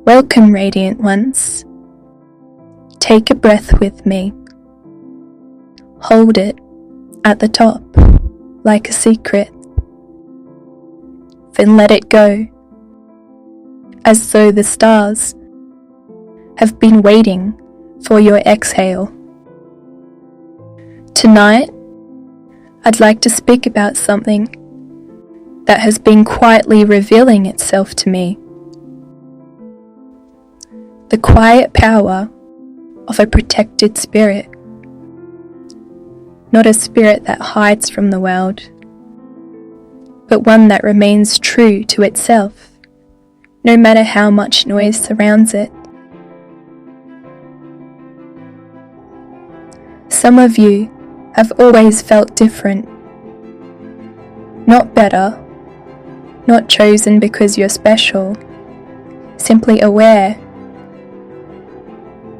Welcome, radiant ones. Take a breath with me. Hold it at the top, like a secret. Then let it go, as though the stars have been waiting for your exhale. Tonight, I'd like to speak about something that has been quietly revealing itself to me. The quiet power of a protected spirit. Not a spirit that hides from the world, but one that remains true to itself, no matter how much noise surrounds it. Some of you have always felt different. Not better, not chosen because you're special, simply aware.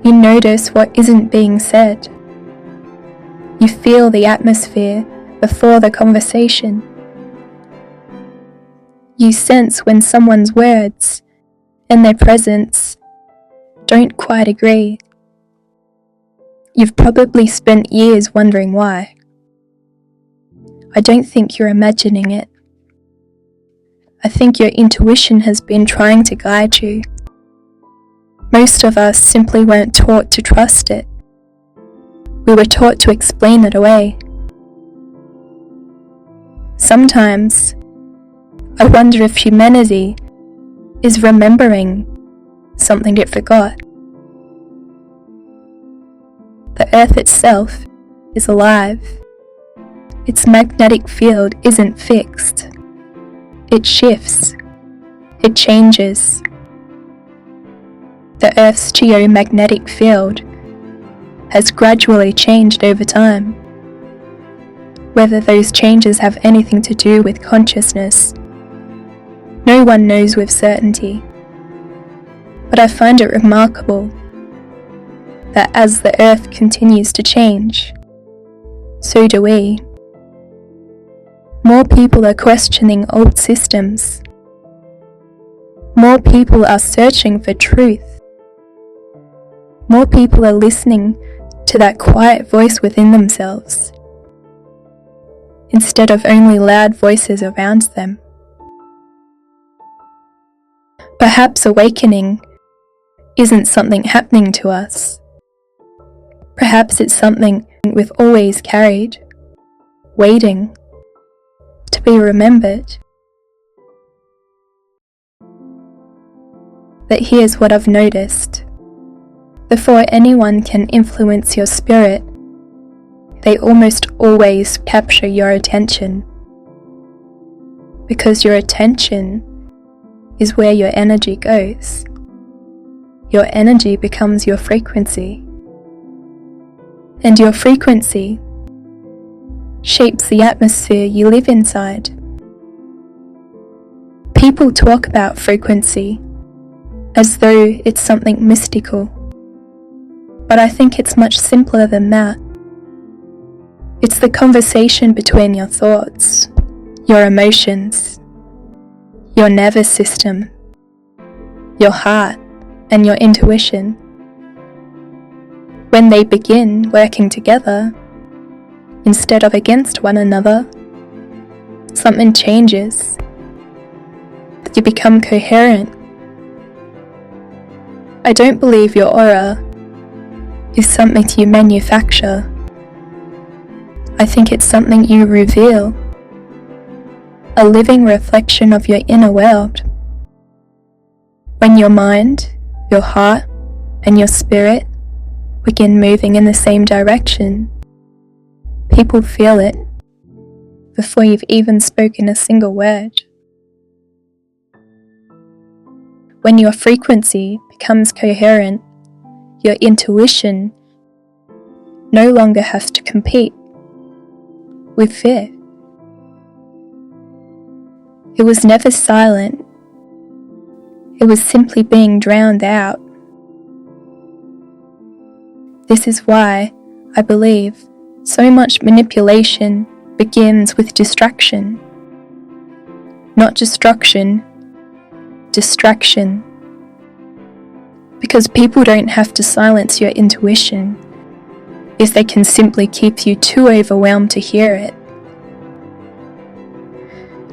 You notice what isn't being said. You feel the atmosphere before the conversation. You sense when someone's words and their presence don't quite agree. You've probably spent years wondering why. I don't think you're imagining it. I think your intuition has been trying to guide you. Most of us simply weren't taught to trust it. We were taught to explain it away. Sometimes, I wonder if humanity is remembering something it forgot. The earth itself is alive. Its magnetic field isn't fixed. It shifts. It changes. The Earth's geomagnetic field has gradually changed over time. Whether those changes have anything to do with consciousness, no one knows with certainty. But I find it remarkable that as the Earth continues to change, so do we. More people are questioning old systems. More people are searching for truth. More people are listening to that quiet voice within themselves, instead of only loud voices around them. Perhaps awakening isn't something happening to us. Perhaps it's something we've always carried, waiting to be remembered. But here's what I've noticed. Before anyone can influence your spirit, they almost always capture your attention. Because your attention is where your energy goes. Your energy becomes your frequency. And your frequency shapes the atmosphere you live inside. People talk about frequency as though it's something mystical. But I think it's much simpler than that. It's the conversation between your thoughts, your emotions, your nervous system, your heart, and your intuition. When they begin working together, instead of against one another, something changes. You become coherent. I don't believe your aura is something you manufacture. I think it's something you reveal, a living reflection of your inner world. When your mind, your heart, and your spirit begin moving in the same direction, people feel it before you've even spoken a single word. When your frequency becomes coherent, your intuition no longer has to compete with fear. It was never silent. It was simply being drowned out. This is why I believe so much manipulation begins with distraction. Not destruction, distraction. Because people don't have to silence your intuition if they can simply keep you too overwhelmed to hear it.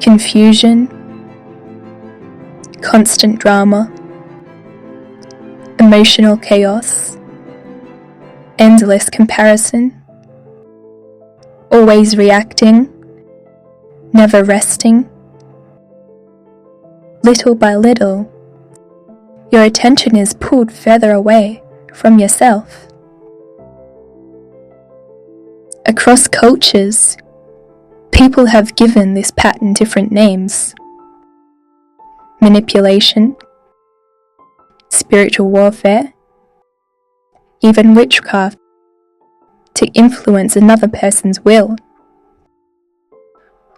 Confusion, constant drama, emotional chaos, endless comparison, always reacting, never resting. Little by little, your attention is pulled further away from yourself. Across cultures, people have given this pattern different names: manipulation, spiritual warfare, even witchcraft, to influence another person's will,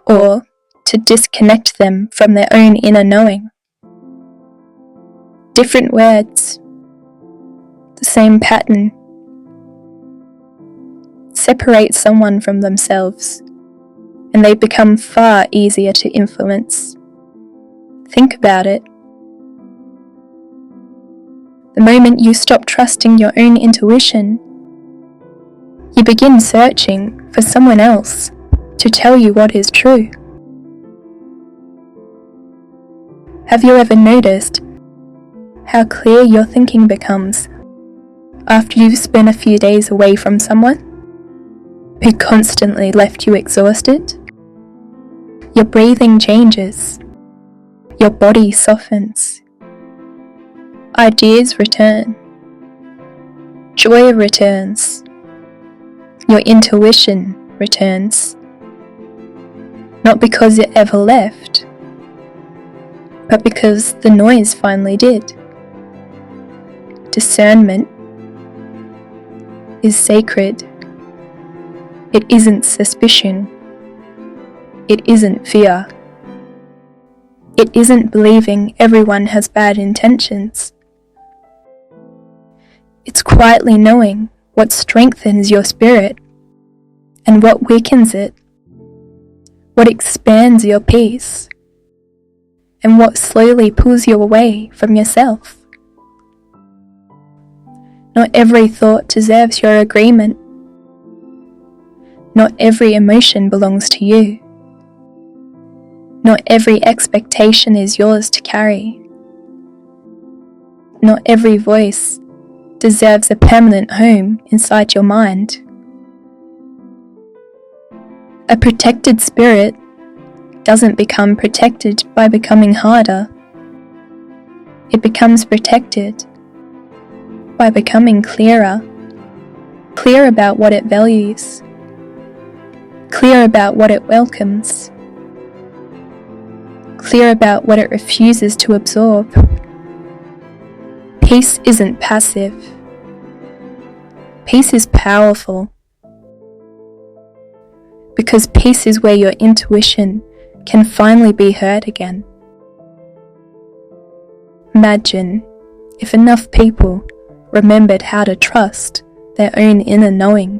or to disconnect them from their own inner knowing. Different words, the same pattern. Separate someone from themselves, and they become far easier to influence. Think about it. The moment you stop trusting your own intuition, you begin searching for someone else to tell you what is true. Have you ever noticed how clear your thinking becomes after you've spent a few days away from someone who constantly left you exhausted? Your breathing changes, your body softens, ideas return, joy returns, your intuition returns, not because it ever left, but because the noise finally did. Discernment is sacred. It isn't suspicion. It isn't fear. It isn't believing everyone has bad intentions. It's quietly knowing what strengthens your spirit and what weakens it, what expands your peace, and what slowly pulls you away from yourself. Not every thought deserves your agreement. Not every emotion belongs to you. Not every expectation is yours to carry. Not every voice deserves a permanent home inside your mind. A protected spirit doesn't become protected by becoming harder. It becomes protected by becoming clearer, clear about what it values, clear about what it welcomes, clear about what it refuses to absorb. Peace isn't passive. Peace is powerful. Because peace is where your intuition can finally be heard again. Imagine if enough people remembered how to trust their own inner knowing.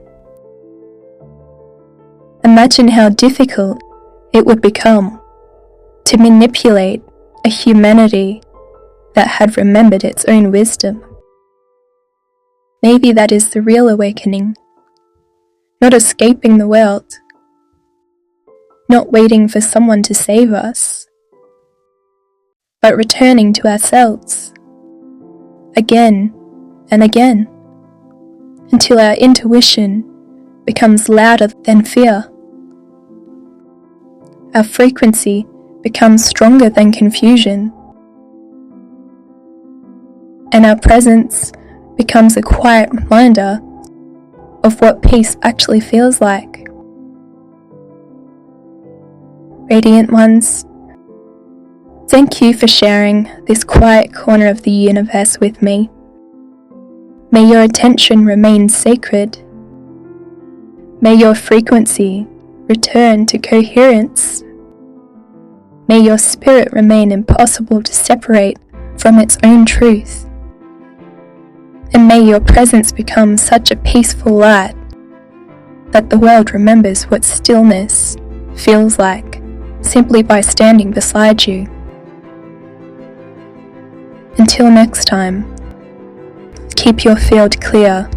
Imagine how difficult it would become to manipulate a humanity that had remembered its own wisdom. Maybe that is the real awakening. Not escaping the world, not waiting for someone to save us, but returning to ourselves, again and again, until our intuition becomes louder than fear. Our frequency becomes stronger than confusion, and our presence becomes a quiet reminder of what peace actually feels like. Radiant ones, thank you for sharing this quiet corner of the universe with me. May your attention remain sacred. May your frequency return to coherence. May your spirit remain impossible to separate from its own truth. And may your presence become such a peaceful light that the world remembers what stillness feels like simply by standing beside you. Until next time, keep your field clear.